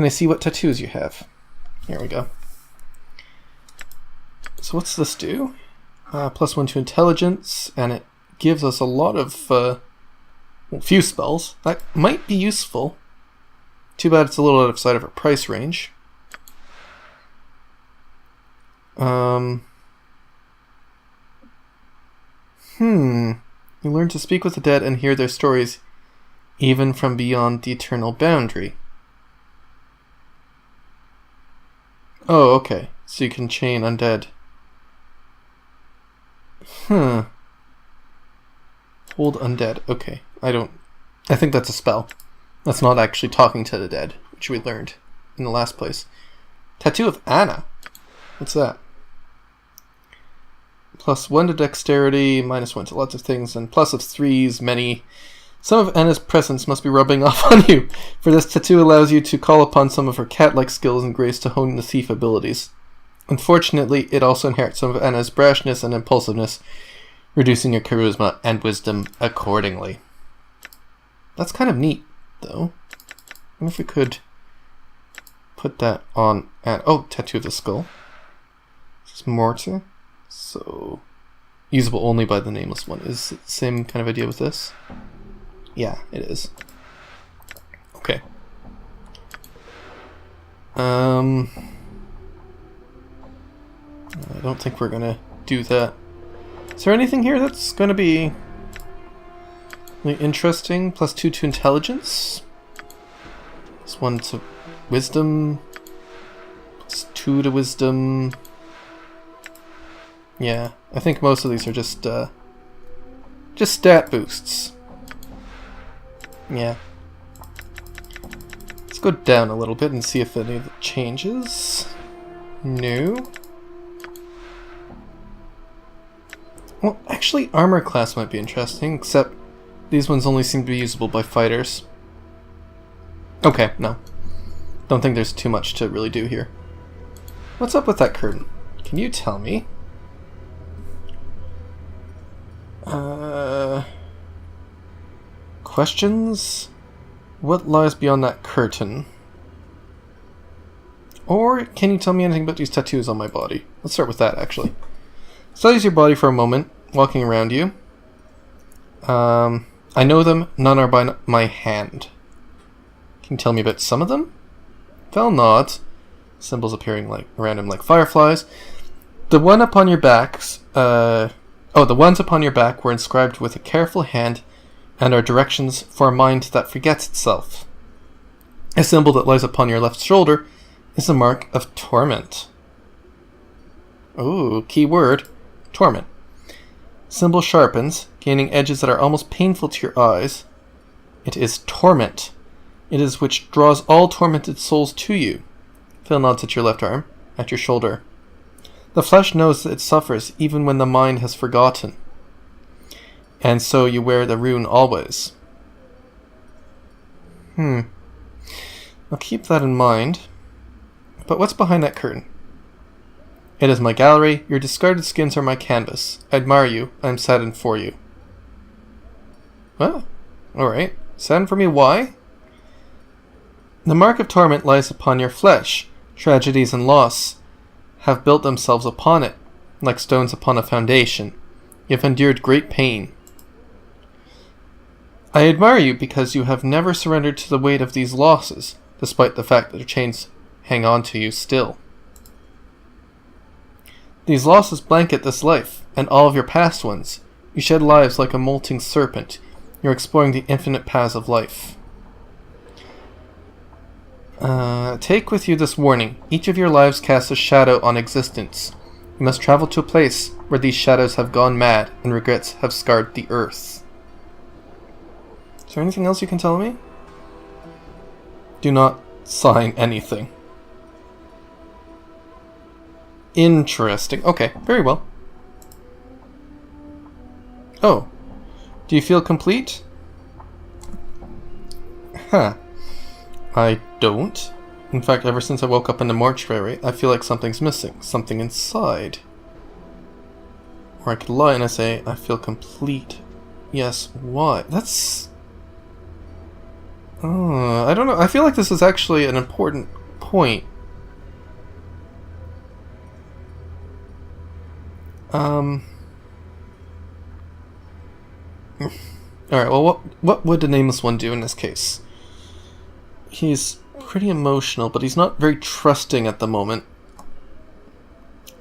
Can I see what tattoos you have? Here we go. So what's this do? +1 to intelligence, and it gives us a lot of, well, few spells. That might be useful. Too bad it's a little outside of our price range. You learn to speak with the dead and hear their stories, even from beyond the eternal boundary. Oh, okay. So you can chain undead. Hold undead. Okay. I think that's a spell. That's not actually talking to the dead, which we learned in the last place. Tattoo of Anna. What's that? +1 to dexterity, -1 to lots of things, and plus of 3s, many. Some of Anna's presence must be rubbing off on you, for this tattoo allows you to call upon some of her cat-like skills and grace to hone the thief abilities. Unfortunately, it also inherits some of Anna's brashness and impulsiveness, reducing your charisma and wisdom accordingly. That's kind of neat, though. I wonder if we could put that on... oh, Tattoo of the Skull. This is mortar. So, usable only by the Nameless One. Is it the same kind of idea with this? Yeah, it is. Okay. I don't think we're gonna do that. Is there anything here that's gonna be really interesting? +2 to intelligence. +1 to wisdom. +2 to wisdom. Yeah, I think most of these are just stat boosts. Yeah. Let's go down a little bit and see if any of it changes. No. Well, actually, armor class might be interesting, except these ones only seem to be usable by fighters. Okay, no. Don't think there's too much to really do here. What's up with that curtain? Can you tell me? Questions? What lies beyond that curtain? Or can you tell me anything about these tattoos on my body? Let's start with that, actually. Studies your body for a moment, walking around you. I know them, none are by my hand. Can you tell me about some of them? Fell nods. Symbols appearing around him like fireflies. The one upon your backs, the ones upon your back were inscribed with a careful hand and are directions for a mind that forgets itself. A symbol that lies upon your left shoulder is the mark of Torment. Ooh, key word, Torment. Symbol sharpens, gaining edges that are almost painful to your eyes. It is Torment. It is which draws all tormented souls to you. Phil nods at your left arm, at your shoulder. The flesh knows that it suffers even when the mind has forgotten. And so you wear the rune always. I'll keep that in mind. But what's behind that curtain? It is my gallery. Your discarded skins are my canvas. I admire you. I am saddened for you. Well, alright. Saddened for me, why? The mark of torment lies upon your flesh. Tragedies and loss have built themselves upon it, like stones upon a foundation. You have endured great pain. I admire you because you have never surrendered to the weight of these losses, despite the fact that their chains hang on to you still. These losses blanket this life, and all of your past ones. You shed lives like a molting serpent. You're exploring the infinite paths of life. Take with you this warning. Each of your lives casts a shadow on existence. You must travel to a place where these shadows have gone mad and regrets have scarred the earth. Is there anything else you can tell me? Do not sign anything. Interesting. Okay, very well. Oh. Do you feel complete? Huh. I don't. In fact, ever since I woke up in the mortuary, I feel like something's missing. Something inside. Or I could lie and I say, I feel complete. Yes, why? That's I don't know. I feel like this is actually an important point. Alright, well, what would the Nameless One do in this case? He's pretty emotional, but he's not very trusting at the moment.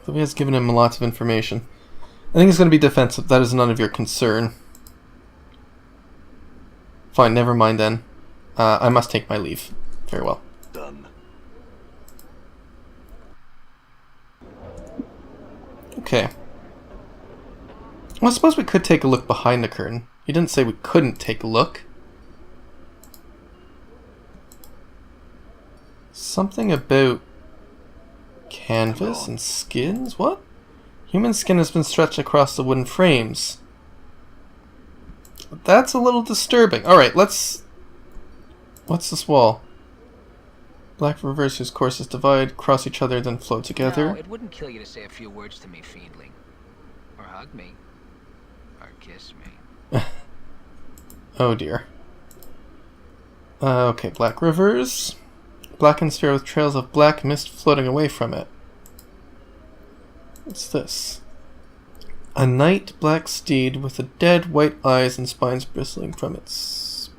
So he has given him lots of information. I think he's going to be defensive. That is none of your concern. Fine, never mind then. I must take my leave. Very well. Done. Okay. Well, I suppose we could take a look behind the curtain. He didn't say we couldn't take a look. Something about canvas and skins? What? Human skin has been stretched across the wooden frames. That's a little disturbing. Alright, let's... What's this wall? Black reverse whose courses divide, cross each other, then flow together. No, it wouldn't kill you to say a few words to me, fiendling. Or hug me. Or kiss me. Oh dear. Okay, black rivers. Blackened sphere with trails of black mist floating away from it. What's this? A night black steed with the dead white eyes and spines bristling from its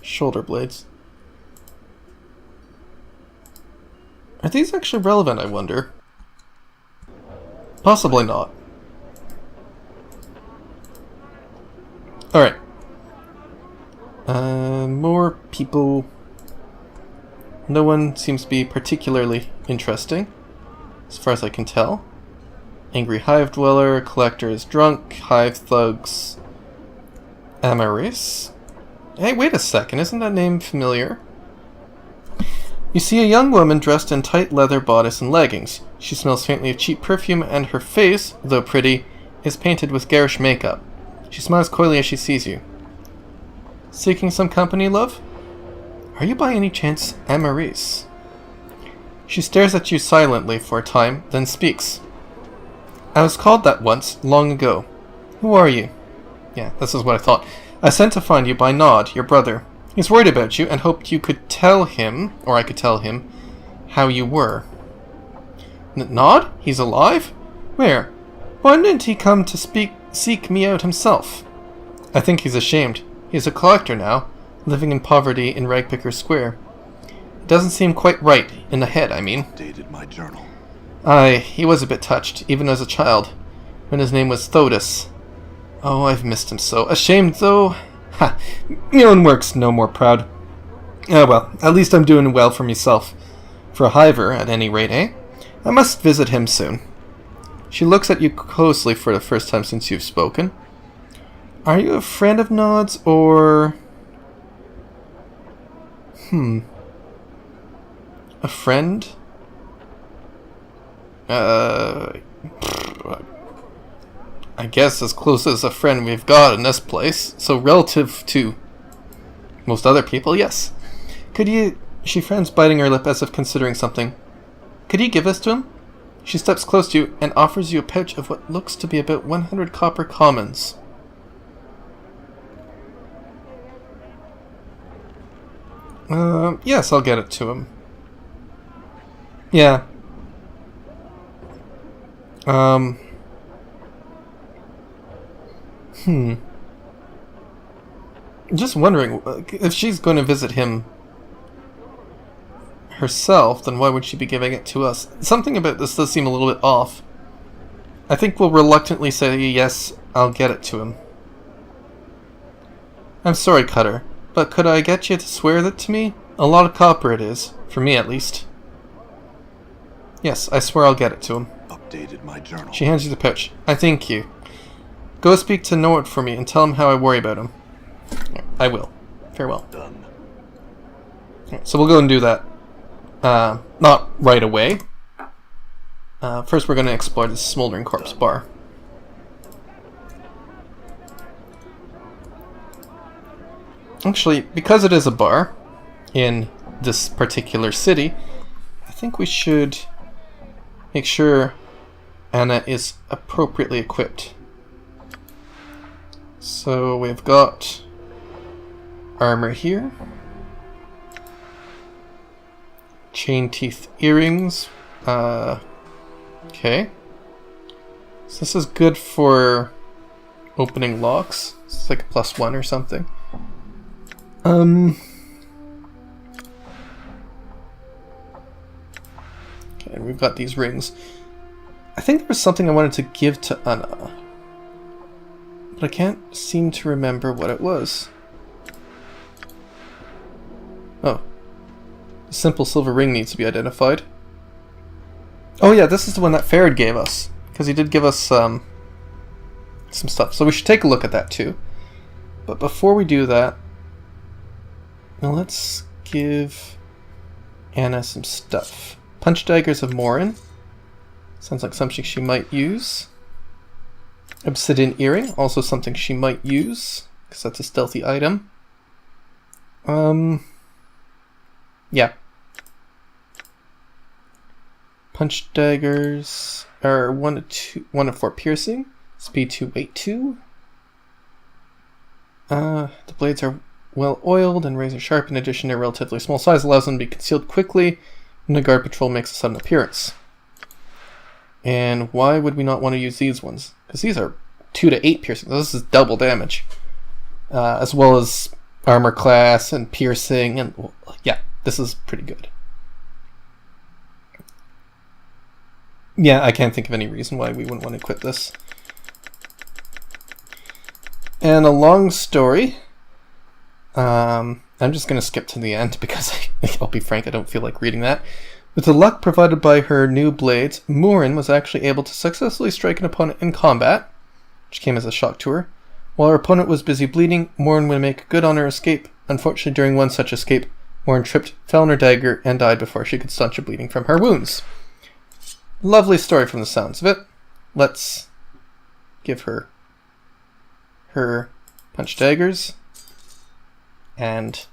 shoulder blades. Are these actually relevant, I wonder? Possibly not. Alright. More people. No one seems to be particularly interesting, as far as I can tell. Angry hive dweller, collector is drunk, hive thugs. Amaris? Hey, wait a second, isn't that name familiar? You see a young woman dressed in tight leather bodice and leggings. She smells faintly of cheap perfume, and her face, though pretty, is painted with garish makeup. She smiles coyly as she sees you. Seeking some company, love? Are you by any chance Amaris? She stares at you silently for a time, then speaks. I was called that once, long ago. Who are you? Yeah, this is what I thought. I sent to find you by Nod, your brother. He's worried about you and hoped you could tell him, or I could tell him, how you were. Nod? He's alive? Where? Why didn't he come to seek me out himself? I think he's ashamed. He's a collector now, living in poverty in Ragpicker Square. It doesn't seem quite right, in the head, I mean. Updated my journal. Aye, he was a bit touched, even as a child, when his name was Thodus. Oh, I've missed him so. Ashamed, though? Ha! Me own work's no more proud. Ah, well, at least I'm doing well for myself. For a hiver, at any rate, eh? I must visit him soon. She looks at you closely for the first time since you've spoken. Are you a friend of Nod's, or... A friend? I guess as close as a friend we've got in this place. So relative to most other people, yes. Could you... She frowns, biting her lip as if considering something. Could you give this to him? She steps close to you and offers you a pouch of what looks to be about 100 copper commons. Yes, I'll get it to him. Yeah. Just wondering, if she's going to visit him herself, then why would she be giving it to us? Something about this does seem a little bit off. I think we'll reluctantly say, yes, I'll get it to him. I'm sorry, Cutter, but could I get you to swear that to me? A lot of copper it is, for me at least. Yes, I swear I'll get it to him. Updated my journal. She hands you the pouch. I thank you. Go speak to Nord for me and tell him how I worry about him. I will. Farewell. Done. So we'll go and do that. Not right away. First we're going to explore this Smoldering Corpse bar. Actually, because it is a bar in this particular city, I think we should make sure Anna is appropriately equipped. So we've got armor here. Chain teeth earrings. Okay. So this is good for opening locks. It's like a +1 or something. Okay, and we've got these rings. I think there was something I wanted to give to Anna, but I can't seem to remember what it was. Oh. A simple silver ring needs to be identified. Oh yeah, this is the one that Farad gave us, because he did give us some stuff. So we should take a look at that too. But before we do that, now let's give Anna some stuff. Punch daggers of Morin. Sounds like something she might use. Obsidian earring, also something she might use, because that's a stealthy item. Yeah. Punch daggers are 1 to 4 piercing, speed 2, weight 2. The blades are well oiled and razor sharp. In addition, their relatively small size allows them to be concealed quickly when the guard patrol makes a sudden appearance. And why would we not want to use these ones? Because these are 2 to 8 piercing. This is double damage, as well as armor class and piercing, and well, yeah, this is pretty good. Yeah, I can't think of any reason why we wouldn't want to equip this. And a long story. I'm just going to skip to the end because I'll be frank, I don't feel like reading that. With the luck provided by her new blades, Morin was actually able to successfully strike an opponent in combat, which came as a shock to her. While her opponent was busy bleeding, Morin would make good on her escape. Unfortunately, during one such escape, Morin tripped, fell on her dagger, and died before she could staunch the bleeding from her wounds. Lovely story from the sounds of it. Let's give her punch daggers. And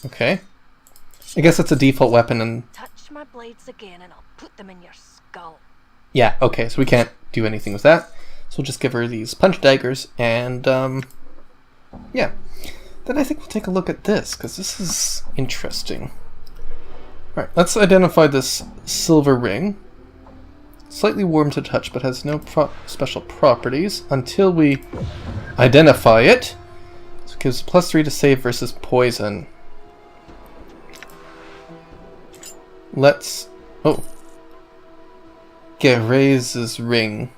okay. I guess it's a default weapon and touch my blades again and I'll put them in your skull. Yeah, okay, so we can't do anything with that. So we'll just give her these punch daggers and yeah. Then I think we'll take a look at this, because this is interesting. Alright, let's identify this silver ring. Slightly warm to touch, but has no special properties until we identify it. So it gives +3 to save versus poison. Let's... oh. Gerai's ring.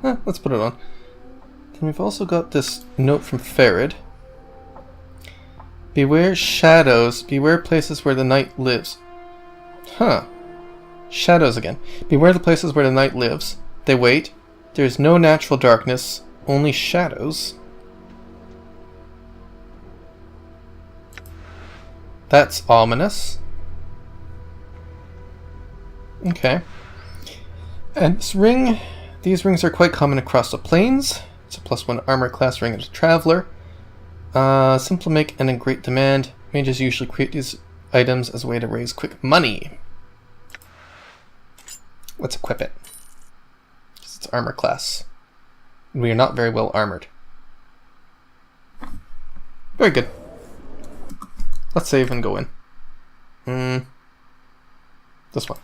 Let's put it on. Then we've also got this note from Farad. Beware shadows. Beware places where the night lives. Huh. Shadows again. Beware the places where the night lives. They wait. There is no natural darkness, only shadows. That's ominous. Okay. And this ring, these rings are quite common across the plains. It's a +1 armor class ring of a traveler. Simple to make and in great demand. Mages usually create these items as a way to raise quick money. Let's equip it. It's armor class. We are not very well armored. Very good. Let's save and go in. This one.